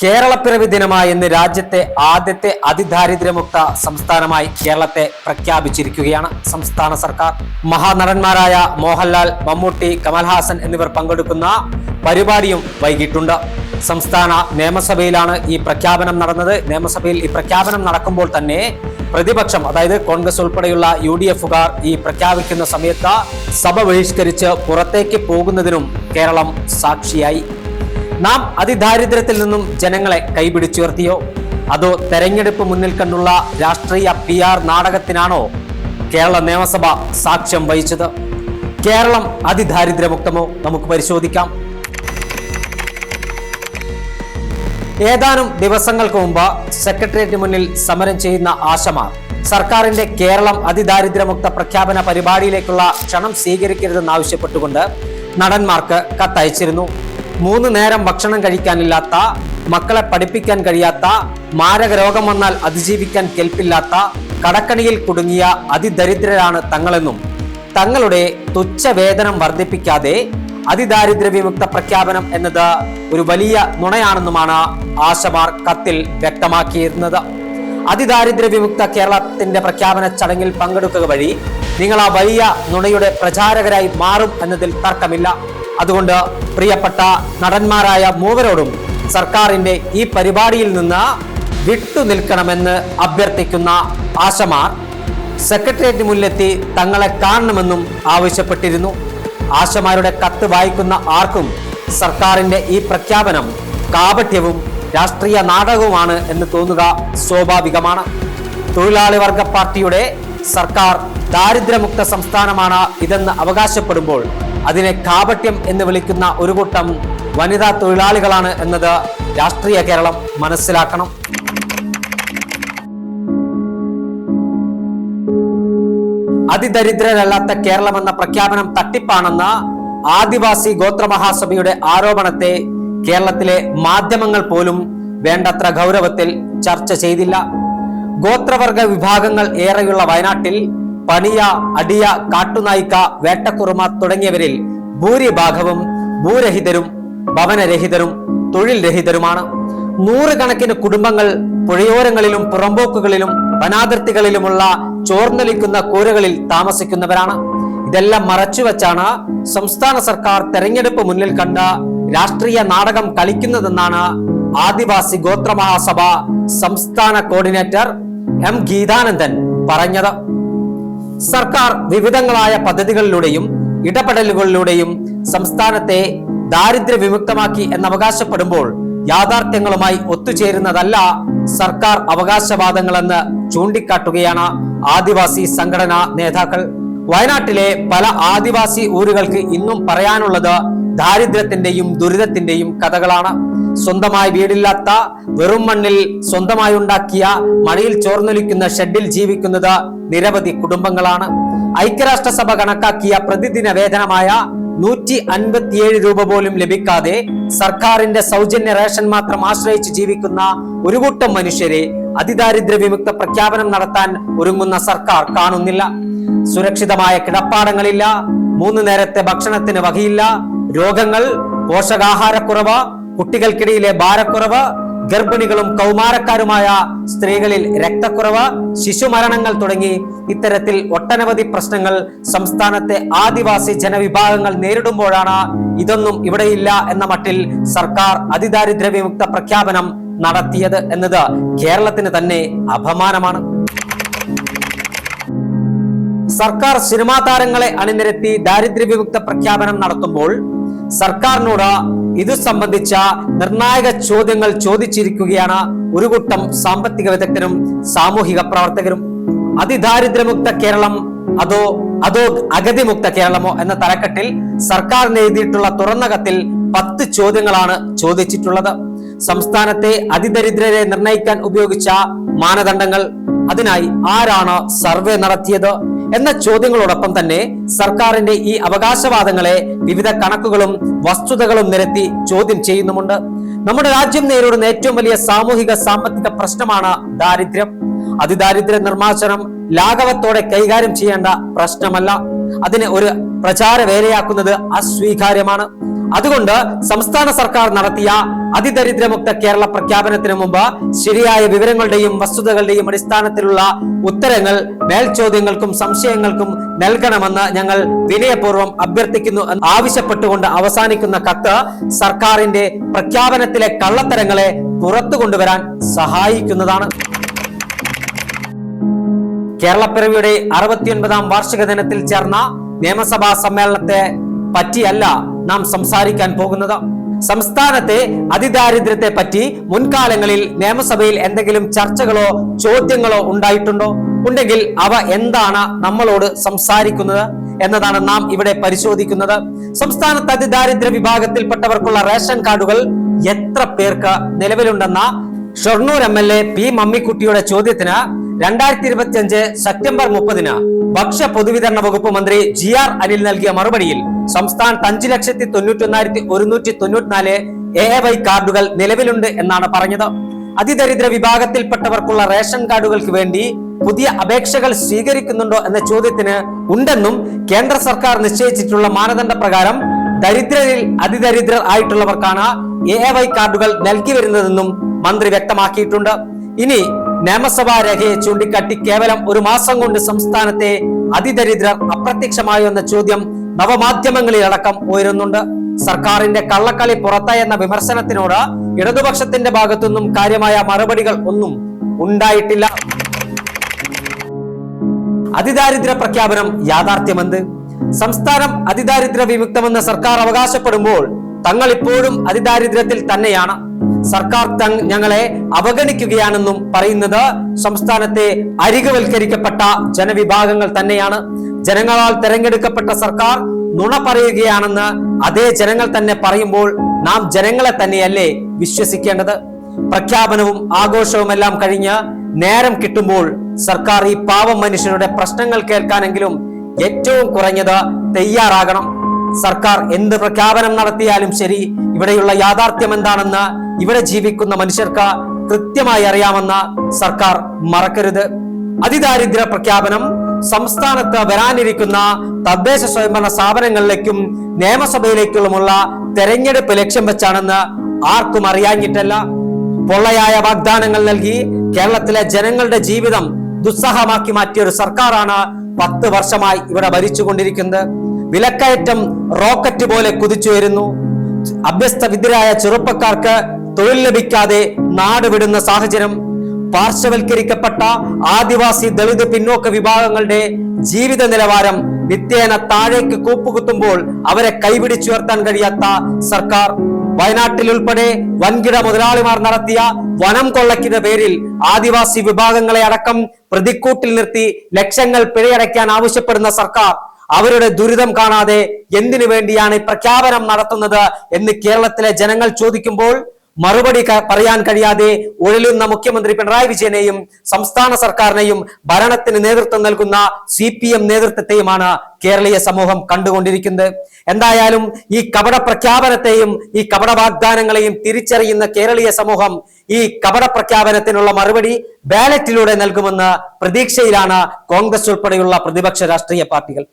കേരളപ്പിറവി ദിനമായി ഇന്ന് രാജ്യത്തെ ആദ്യത്തെ അതിദാരിദ്ര്യമുക്ത സംസ്ഥാനമായി കേരളത്തെ പ്രഖ്യാപിച്ചിരിക്കുകയാണ് സംസ്ഥാന സർക്കാർ. മഹാനടന്മാരായ മോഹൻലാൽ, മമ്മൂട്ടി, കമൽഹാസൻ എന്നിവർ പങ്കെടുക്കുന്ന പരിപാടിയും വൈകിട്ടുണ്ട്. സംസ്ഥാന നിയമസഭയിലാണ് ഈ പ്രഖ്യാപനം നടന്നത്. നിയമസഭയിൽ ഈ പ്രഖ്യാപനം നടക്കുമ്പോൾ തന്നെ പ്രതിപക്ഷം, അതായത് കോൺഗ്രസ് ഉൾപ്പെടെയുള്ള UDF-കാർ ഈ പ്രഖ്യാപിക്കുന്ന സമയത്ത് സഭ ബഹിഷ്കരിച്ച് പുറത്തേക്ക് പോകുന്നതിനും കേരളം സാക്ഷിയായി. നാം അതിദാരിദ്ര്യത്തിൽ നിന്നും ജനങ്ങളെ കൈപിടിച്ചുയർത്തിയോ അതോ തെരഞ്ഞെടുപ്പ് മുന്നിൽ കണ്ടുള്ള രാഷ്ട്രീയ PR നാടകത്തിനാണോ കേരള നിയമസഭ സാക്ഷ്യം വഹിച്ചത്? കേരളം അതിദാരിദ്ര്യമുക്തമോ? നമുക്ക് പരിശോധിക്കാം. ഏതാനും ദിവസങ്ങൾക്ക് മുമ്പ് സെക്രട്ടേറിയറ്റിന് മുന്നിൽ സമരം ചെയ്യുന്ന ആശമാർ സർക്കാരിന്റെ കേരളം അതിദാരിദ്ര്യമുക്ത പ്രഖ്യാപന പരിപാടിയിലേക്കുള്ള ക്ഷണം സ്വീകരിക്കരുതെന്നാവശ്യപ്പെട്ടുകൊണ്ട് നടന്മാർക്ക് കത്തയച്ചിരുന്നു. 3 നേരം ഭക്ഷണം കഴിക്കാനില്ലാത്ത, മക്കളെ പഠിപ്പിക്കാൻ കഴിയാത്ത, മാരക രോഗം വന്നാൽ അതിജീവിക്കാൻ കെൽപ്പില്ലാത്ത, കടക്കണിയിൽ കുടുങ്ങിയ അതിദരിദ്രരാണ് തങ്ങളെന്നും തങ്ങളുടെ തുച്ഛവേതനം വർദ്ധിപ്പിക്കാതെ അതിദാരിദ്ര്യ വിമുക്ത പ്രഖ്യാപനം എന്നത് ഒരു വലിയ നുണയാണെന്നുമാണ് ആശമാർ കത്തിൽ വ്യക്തമാക്കിയിരുന്നത്. അതിദാരിദ്ര്യ വിമുക്ത കേരളത്തിന്റെ പ്രഖ്യാപന ചടങ്ങിൽ പങ്കെടുക്കുക വഴി നിങ്ങൾ ആ വലിയ നുണയുടെ പ്രചാരകരായി മാറും എന്നതിൽ തർക്കമില്ല. അതുകൊണ്ട് പ്രിയപ്പെട്ട നടന്മാരായ മൂവരോടും സർക്കാരിന്റെ ഈ പരിപാടിയിൽ നിന്ന് വിട്ടുനിൽക്കണമെന്ന് അഭ്യർത്ഥിക്കുന്ന ആശമാർ സെക്രട്ടേറിയറ്റിന് മുന്നിലെത്തി തങ്ങളെ കാണണമെന്നും ആവശ്യപ്പെട്ടിരുന്നു. ആശമാരുടെ കത്ത് വായിക്കുന്ന ആർക്കും സർക്കാരിന്റെ ഈ പ്രഖ്യാപനം കാപട്യവും രാഷ്ട്രീയ നാടകവുമാണ് എന്ന് തോന്നുക സ്വാഭാവികമാണ്. തൊഴിലാളി വർഗ പാർട്ടിയുടെ സർക്കാർ ദാരിദ്ര്യമുക്ത സംസ്ഥാനമാണ് ഇതെന്ന് അവകാശപ്പെടുമ്പോൾ അതിനെ കാപട്യം എന്ന് വിളിക്കുന്ന ഒരു കൂട്ടം വനിതാ തൊഴിലാളികളാണ് എന്നത് രാഷ്ട്രീയ കേരളം മനസ്സിലാക്കണം. അതിദരിദ്രരല്ലാത്ത കേരളം എന്ന പ്രഖ്യാപനം തട്ടിപ്പാണെന്ന ആദിവാസി ഗോത്രമഹാസഭയുടെ ആരോപണത്തെ കേരളത്തിലെ മാധ്യമങ്ങൾ പോലും വേണ്ടത്ര ഗൗരവത്തിൽ ചർച്ച ചെയ്തില്ല. ഗോത്രവർഗ വിഭാഗങ്ങൾ ഏറെയുള്ള വയനാട്ടിൽ പണിയ, അടിയ, കാട്ടുനായിക്ക, വേട്ടക്കുറുമ തുടങ്ങിയവരിൽ ഭൂരിഭാഗവും ഭൂരഹിതരും ഭവനരഹിതരും തൊഴിൽ രഹിതരുമാണ്. 100 കണക്കിന് കുടുംബങ്ങൾ പുഴയോരങ്ങളിലും പുറമ്പോക്കുകളിലും വനാതിർത്തികളിലുമുള്ള ചോർന്നൊലിക്കുന്ന കൂരകളിൽ താമസിക്കുന്നവരാണ്. ഇതെല്ലാം മറച്ചുവെച്ചാണ് സംസ്ഥാന സർക്കാർ തെരഞ്ഞെടുപ്പ് മുന്നിൽ കണ്ട രാഷ്ട്രീയ നാടകം കളിക്കുന്നതെന്നാണ് ആദിവാസി ഗോത്രമഹാസഭ സംസ്ഥാന കോർഡിനേറ്റർ M. ഗീതാനന്ദൻ പറഞ്ഞത്. സർക്കാർ വിവിധങ്ങളായ പദ്ധതികളിലൂടെയും ഇടപെടലുകളിലൂടെയും സംസ്ഥാനത്തെ ദാരിദ്ര്യ വിമുക്തമാക്കി എന്നവകാശപ്പെടുമ്പോൾ യാഥാർത്ഥ്യങ്ങളുമായി ഒത്തുചേരുന്നതല്ല സർക്കാർ അവകാശവാദങ്ങളെന്ന് ചൂണ്ടിക്കാട്ടുകയാണ് ആദിവാസി സംഘടനാ നേതാക്കൾ. വയനാട്ടിലെ പല ആദിവാസി ഊരുകൾക്ക് ഇന്നും പറയാനുള്ളത് ദാരിദ്ര്യത്തിന്റെയും ദുരിതത്തിന്റെയും കഥകളാണ്. സ്വന്തമായി വീടില്ലാത്ത, വെറും മണ്ണിൽ സ്വന്തമായി ഉണ്ടാക്കിയ മഴയിൽ ചോർന്നൊലിക്കുന്ന ഷെഡിൽ ജീവിക്കുന്നത് നിരവധി കുടുംബങ്ങളാണ്. ഐക്യരാഷ്ട്രസഭ കണക്കാക്കിയ പ്രതിദിന വേതനമായ 157 രൂപ പോലും ലഭിക്കാതെ സർക്കാരിന്റെ സൗജന്യ റേഷൻ മാത്രം ആശ്രയിച്ച് ജീവിക്കുന്ന ഒരു കൂട്ടം മനുഷ്യരെ അതിദാരിദ്ര്യ വിമുക്ത പ്രഖ്യാപനം നടത്താൻ ഒരുങ്ങുന്ന സർക്കാർ കാണുന്നില്ല. സുരക്ഷിതമായ കിടപ്പാടങ്ങളില്ല, 3 നേരത്തെ ഭക്ഷണത്തിന് വകയില്ല, രോഗങ്ങൾ, പോഷകാഹാരക്കുറവ്, കുട്ടികൾക്കിടയിലെ ഭാരക്കുറവ്, ഗർഭിണികളും കൗമാരക്കാരുമായ സ്ത്രീകളിൽ രക്തക്കുറവ്, ശിശുമരണങ്ങൾ തുടങ്ങി ഇത്തരത്തിൽ ഒട്ടനവധി പ്രശ്നങ്ങൾ സംസ്ഥാനത്തെ ആദിവാസി ജനവിഭാഗങ്ങൾ നേരിടുമ്പോഴാണ് ഇതൊന്നും ഇവിടെയില്ല എന്ന മട്ടിൽ സർക്കാർ അതിദാരിദ്ര്യ വിമുക്ത പ്രഖ്യാപനം നടത്തിയത് എന്നത് കേരളത്തിന് തന്നെ അപമാനമാണ്. സർക്കാർ സിനിമാ താരങ്ങളെ അണിനിരത്തി ദാരിദ്ര്യ വിമുക്ത പ്രഖ്യാപനം നടത്തുമ്പോൾ സർക്കാരിനോട് ഇതു സംബന്ധിച്ച നിർണായക ചോദ്യങ്ങൾ ചോദിച്ചിരിക്കുകയാണ് ഒരു കൂട്ടം സാമ്പത്തിക വിദഗ്ധരും സാമൂഹിക പ്രവർത്തകരും. അതിദാരിദ്ര്യമുക്ത കേരളം അതോ അഗതിമുക്ത കേരളമോ എന്ന തലക്കെട്ടിൽ സർക്കാരിന് എഴുതിയിട്ടുള്ള തുറന്ന കത്തിൽ 10 ചോദ്യങ്ങളാണ് ചോദിച്ചിട്ടുള്ളത്. സംസ്ഥാനത്തെ അതിദരിദ്രരെ നിർണയിക്കാൻ ഉപയോഗിച്ച മാനദണ്ഡങ്ങൾ, അതിനായി ആരാണ് സർവേ നടത്തിയത് എന്ന ചോദ്യങ്ങളോടൊപ്പം തന്നെ സർക്കാരിന്റെ ഈ അവകാശവാദങ്ങളെ വിവിധ കണക്കുകളും വസ്തുതകളും നിരത്തി ചോദ്യം ചെയ്യുന്നുമുണ്ട്. നമ്മുടെ രാജ്യം നേരിടുന്ന ഏറ്റവും വലിയ സാമൂഹിക സാമ്പത്തിക പ്രശ്നമാണ് ദാരിദ്ര്യം. അതിദാരിദ്ര്യ നിർമ്മാർജ്ജനം ലാഘവത്തോടെ കൈകാര്യം ചെയ്യേണ്ട പ്രശ്നമല്ല. അതിനെ ഒരു പ്രചാര വേലയാക്കുന്നത് അസ്വീകാര്യമാണ്. അതുകൊണ്ട് സംസ്ഥാന സർക്കാർ നടത്തിയ അതിദരിദ്രമുക്ത കേരള പ്രഖ്യാപനത്തിന് മുമ്പ് ശരിയായ വിവരങ്ങളുടെയും വസ്തുതകളുടെയും അടിസ്ഥാനത്തിലുള്ള ഉത്തരങ്ങൾ മേൽചോദ്യങ്ങൾക്കും സംശയങ്ങൾക്കും നൽകണമെന്ന് ഞങ്ങൾ വിനയപൂർവ്വം അഭ്യർത്ഥിക്കുന്നു എന്ന് ആവശ്യപ്പെട്ടുകൊണ്ട് അവസാനിക്കുന്ന കത്ത് സർക്കാരിന്റെ പ്രഖ്യാപനത്തിലെ കള്ളത്തരങ്ങളെ പുറത്തു കൊണ്ടുവരാൻ സഹായിക്കുന്നതാണ്. കേരളപ്പിറവിയുടെ 69ാം വാർഷിക ദിനത്തിൽ ചേർന്ന നിയമസഭാ സമ്മേളനത്തെ പറ്റിയല്ല നാം സംസാരിക്കാൻ പോകുന്നത്. സംസ്ഥാനത്തെ അതിദാരിദ്ര്യത്തെ പറ്റി മുൻകാലങ്ങളിൽ നിയമസഭയിൽ എന്തെങ്കിലും ചർച്ചകളോ ചോദ്യങ്ങളോ ഉണ്ടായിട്ടുണ്ടോ? ഉണ്ടെങ്കിൽ അവ എന്താണ് നമ്മളോട് സംസാരിക്കുന്നത് എന്നതാണ് നാം ഇവിടെ പരിശോധിക്കുന്നത്. സംസ്ഥാനത്ത് അതിദാരിദ്ര്യ വിഭാഗത്തിൽപ്പെട്ടവർക്കുള്ള റേഷൻ കാർഡുകൾ എത്ര പേർക്ക് നിലവിലുണ്ടെന്ന ഷൊർണൂർ MLA പി മമ്മിക്കുട്ടിയുടെ ചോദ്യത്തിന് 2025 സെപ്റ്റംബർ 30 ഭക്ഷ്യ പൊതുവിതരണ വകുപ്പ് മന്ത്രി GR അനിൽ നൽകിയ മറുപടിയിൽ സംസ്ഥാനത്ത് 5,91,194 AAY കാർഡുകൾ നിലവിലുണ്ട് എന്നാണ് പറഞ്ഞത്. അതിദരിദ്ര വിഭാഗത്തിൽപ്പെട്ടവർക്കുള്ള റേഷൻ കാർഡുകൾക്ക് വേണ്ടി പുതിയ അപേക്ഷകൾ സ്വീകരിക്കുന്നുണ്ടോ എന്ന ചോദ്യത്തിന് ഉണ്ടെന്നും കേന്ദ്ര സർക്കാർ നിശ്ചയിച്ചിട്ടുള്ള മാനദണ്ഡ പ്രകാരം ദരിദ്രരിൽ അതിദരിദ്രർ ആയിട്ടുള്ളവർക്കാണ് AAY കാർഡുകൾ നൽകി വരുന്നതെന്നും മന്ത്രി വ്യക്തമാക്കിയിട്ടുണ്ട്. ഇനി നിയമസഭാ രേഖയെ ചൂണ്ടിക്കാട്ടി കേവലം ഒരു മാസം കൊണ്ട് സംസ്ഥാനത്തെ അതിദരിദ്രർ അപ്രത്യക്ഷമായോ എന്ന ചോദ്യം നവമാധ്യമങ്ങളിലടക്കം ഉയരുന്നുണ്ട്. സർക്കാരിന്റെ കള്ളക്കളി പുറത്തായെന്ന വിമർശനത്തിനോട് ഇടതുപക്ഷത്തിന്റെ ഭാഗത്തുനിന്നും കാര്യമായ മറുപടികൾ ഒന്നും ഉണ്ടായിട്ടില്ല. അതിദാരിദ്ര്യ പ്രഖ്യാപനം യാഥാർത്ഥ്യമെന്ത്? സംസ്ഥാനം അതിദാരിദ്ര്യ വിമുക്തമെന്ന് സർക്കാർ അവകാശപ്പെടുമ്പോൾ തങ്ങൾ ഇപ്പോഴും അതിദാരിദ്ര്യത്തിൽ തന്നെയാണ്. സർക്കാർ ഞങ്ങളെ അവഗണിക്കുകയാണെന്നും പറയുന്നത് സംസ്ഥാനത്തെ അരികുവൽക്കരിക്കപ്പെട്ട ജനവിഭാഗങ്ങൾ തന്നെയാണ്. ജനങ്ങളാൽ തെരഞ്ഞെടുക്കപ്പെട്ട സർക്കാർ നുണ പറയുകയാണെന്ന് അതേ ജനങ്ങൾ തന്നെ പറയുമ്പോൾ നാം ജനങ്ങളെ തന്നെയല്ലേ വിശ്വസിക്കേണ്ടത്? പ്രഖ്യാപനവും ആഘോഷവുമെല്ലാം കഴിഞ്ഞ് നേരം കിട്ടുമ്പോൾ സർക്കാർ ഈ പാവം മനുഷ്യരുടെ പ്രശ്നങ്ങൾ കേൾക്കാനെങ്കിലും ഏറ്റവും കുറഞ്ഞത് തയ്യാറാകണം. സർക്കാർ എന്ത് പ്രഖ്യാപനം നടത്തിയാലും ശരി, ഇവിടെയുള്ള യാഥാർത്ഥ്യം എന്താണെന്ന് ഇവിടെ ജീവിക്കുന്ന മനുഷ്യർക്ക് കൃത്യമായി അറിയാമെന്ന് സർക്കാർ മറക്കരുത്. അതിദാരിദ്ര്യ പ്രഖ്യാപനം സംസ്ഥാനത്ത് വരാനിരിക്കുന്ന തദ്ദേശ സ്വയംഭരണ സ്ഥാപനങ്ങളിലേക്കും നിയമസഭയിലേക്കുമുള്ള തെരഞ്ഞെടുപ്പ് ലക്ഷ്യം വെച്ചാണെന്ന് ആർക്കും അറിയാഞ്ഞിട്ടല്ല. പൊള്ളയായ വാഗ്ദാനങ്ങൾ നൽകി കേരളത്തിലെ ജനങ്ങളുടെ ജീവിതം ദുസ്സഹമാക്കി മാറ്റിയ ഒരു സർക്കാരാണ് 10 വർഷമായി ഇവിടെ ഭരിച്ചുകൊണ്ടിരിക്കുന്നത്. വിലക്കയറ്റം റോക്കറ്റ് പോലെ കുതിച്ചുയരുന്നു. അഭ്യസ്ത വിദ്യരായ ചെറുപ്പക്കാർക്ക് തൊഴിൽ ലഭിക്കാതെ നാട് വിടുന്ന സാഹചര്യം. പാർശ്വവൽക്കരിക്കപ്പെട്ട ആദിവാസി ദളിത് പിന്നോക്ക വിഭാഗങ്ങളുടെ ജീവിത നിലവാരം നിത്യേന താഴേക്ക് കൂപ്പുകുത്തുമ്പോൾ അവരെ കൈപിടിച്ചുയർത്താൻ കഴിയാത്ത സർക്കാർ. വയനാട്ടിൽ ഉൾപ്പെടെ വൻകിട മുതലാളിമാർ നടത്തിയ വനം കൊള്ളയ്ക്കുന്ന പേരിൽ ആദിവാസി വിഭാഗങ്ങളെ അടക്കം പ്രതിക്കൂട്ടിൽ നിർത്തി ലക്ഷങ്ങൾ പിഴയടയ്ക്കാൻ ആവശ്യപ്പെടുന്ന സർക്കാർ അവരുടെ ദുരിതം കാണാതെ എന്തിനു വേണ്ടിയാണ് ഈ പ്രഖ്യാപനം നടത്തുന്നത് എന്ന് കേരളത്തിലെ ജനങ്ങൾ ചോദിക്കുമ്പോൾ മറുപടി പറയാൻ കഴിയാതെ ഉഴലുന്ന മുഖ്യമന്ത്രി പിണറായി വിജയനെയും സംസ്ഥാന സർക്കാരിനെയും ഭരണത്തിന് നേതൃത്വം നൽകുന്ന CPM നേതൃത്വത്തെയുമാണ് കേരളീയ സമൂഹം കണ്ടുകൊണ്ടിരിക്കുന്നത്. എന്തായാലും ഈ കപട പ്രഖ്യാപനത്തെയും ഈ കപട വാഗ്ദാനങ്ങളെയും തിരിച്ചറിയുന്ന കേരളീയ സമൂഹം ഈ കപട പ്രഖ്യാപനത്തിനുള്ള മറുപടി ബാലറ്റിലൂടെ നൽകുമെന്ന പ്രതീക്ഷയിലാണ് കോൺഗ്രസ് ഉൾപ്പെടെയുള്ള പ്രതിപക്ഷ രാഷ്ട്രീയ പാർട്ടികൾ.